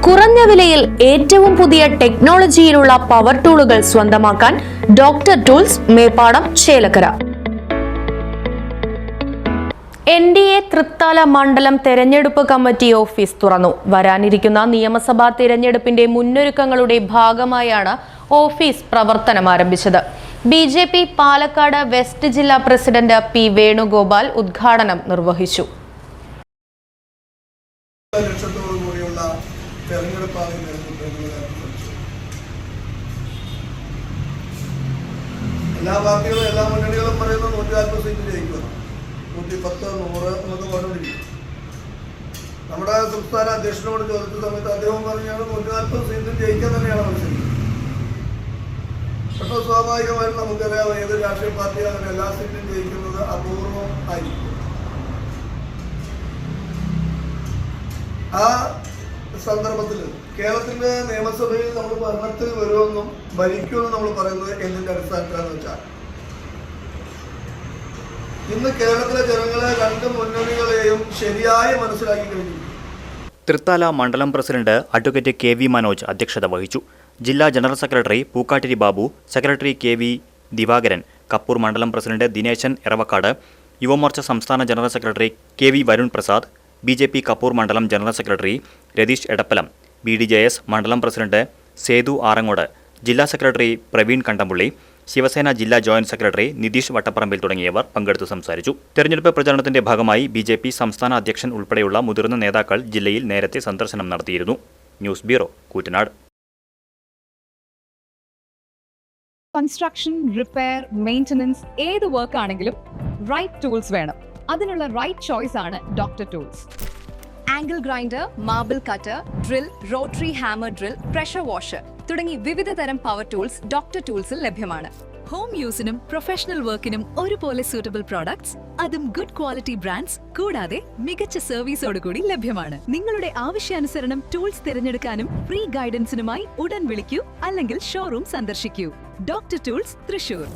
കുറഞ്ഞ വിലയിൽ ഏറ്റവും പുതിയ ടെക്നോളജിയിലുള്ള പവർ ടൂളുകൾ സ്വന്തമാക്കാൻ doctor tools Meppadam Chelakkara. NDA Thrithala മണ്ഡലം തെരഞ്ഞെടുപ്പ് കമ്മിറ്റി ഓഫീസ് തുറന്നു. വരാനിരിക്കുന്ന നിയമസഭാ തിരഞ്ഞെടുപ്പിന്റെ മുന്നൊരുക്കങ്ങളുടെ ഭാഗമായാണ് ഓഫീസ് പ്രവർത്തനം ആരംഭിച്ചത്. BJP പാലക്കാട് വെസ്റ്റ് ജില്ലാ പ്രസിഡന്റ് P. വേണുഗോപാൽ ഉദ്ഘാടനം നിർവഹിച്ചു. എല്ലാ പാർട്ടികളും എല്ലാ മുന്നണികളും പറയുന്ന 140 സീറ്റ് ജയിക്കുക, 110, 100 എന്നൊക്കെ പറഞ്ഞുകൊണ്ടിരിക്കും. നമ്മുടെ സംസ്ഥാന അധ്യക്ഷനോട് ചോദിച്ച സമയത്ത് അദ്ദേഹം പറഞ്ഞാണ് 140 സീറ്റ് ജയിക്കാൻ തന്നെയാണ് മനസ്സിലാക്കുന്നത്. പക്ഷേ സ്വാഭാവികമായിട്ടും നമുക്കറിയാം, ഏത് രാഷ്ട്രീയ പാർട്ടിയും അങ്ങനെ എല്ലാ സീറ്റും ജയിക്കുന്നത് അപൂർവം ആയിരിക്കും. ആ സന്ദർഭത്തിൽ കേരളത്തിന്റെ നിയമസഭയിൽ നമ്മൾ ഭരണത്തിൽ വരുമെന്നും ഭരിക്കുമെന്നും നമ്മൾ പറയുന്നത് എന്തിന്റെ അടിസ്ഥാനത്തിലാണെന്ന് വെച്ചാൽ, ഇന്ന് കേരളത്തിലെ ജനങ്ങളെ രണ്ട് മുന്നണികളെയും ശരിയായി മനസ്സിലാക്കി കഴിഞ്ഞു. തൃത്താല മണ്ഡലം പ്രസിഡന്റ് അഡ്വക്കേറ്റ് KV മനോജ് അധ്യക്ഷത വഹിച്ചു. ജില്ലാ general secretary Pookkattiri Babu, secretary KV Divakaran, Kappur മണ്ഡലം പ്രസിഡന്റ് ദിനേശൻ എറവക്കാട്, യുവമോർച്ച സംസ്ഥാന general secretary KV Varun Prasad, BJP Kappur മണ്ഡലം general secretary Ratheesh Edappalam, BDJS മണ്ഡലം പ്രസിഡന്റ് സേതു ആറങ്ങോട്, ജില്ലാ സെക്രട്ടറി പ്രവീൺ കണ്ടമ്പുള്ളി, ശിവസേന ജില്ലാ ജോയിന്റ് സെക്രട്ടറി നിതീഷ് വട്ടപ്പറമ്പിൽ തുടങ്ങിയവർ പങ്കെടുത്തു സംസാരിച്ചു. തെരഞ്ഞെടുപ്പ് പ്രചാരണത്തിന്റെ ഭാഗമായി BJP സംസ്ഥാന അധ്യക്ഷൻ ഉൾപ്പെടെയുള്ള മുതിർന്ന നേതാക്കൾ ജില്ലയിൽ നേരത്തെ സന്ദർശനം നടത്തിയിരുന്നു. News bureau, Koottanad. Construction, repair, maintenance ഏത് വർക്ക് ആണെങ്കിലും റൈറ്റ് ടൂൾസ് വേണം. അതിനുള്ള റൈറ്റ് ചോയ്സ് ആണ് doctor tools. Angle grinder, marble cutter, drill, rotary hammer drill, pressure washer തുടങ്ങി വിവിധ തരം പവർ ടൂൾസ് ഡോക്ടർ ടൂൾസിൽ ലഭ്യമാണ്. ഹോം യൂസിനും പ്രൊഫഷണൽ വർക്കിനും ഒരുപോലെ സൂട്ടബിൾ പ്രോഡക്ട്സ്, അതും ഗുഡ് ക്വാളിറ്റി ബ്രാൻഡ്സ്, കൂടാതെ മികച്ച സർവീസോടുകൂടി ലഭ്യമാണ്. നിങ്ങളുടെ ആവശ്യാനുസരണം ടൂൾസ് തിരഞ്ഞെടുക്കാനും ഫ്രീ ഗൈഡൻസിനുമായി ഉടൻ വിളിക്കൂ അല്ലെങ്കിൽ ഷോറൂം സന്ദർശിക്കൂ. Doctor tools, Thrissur.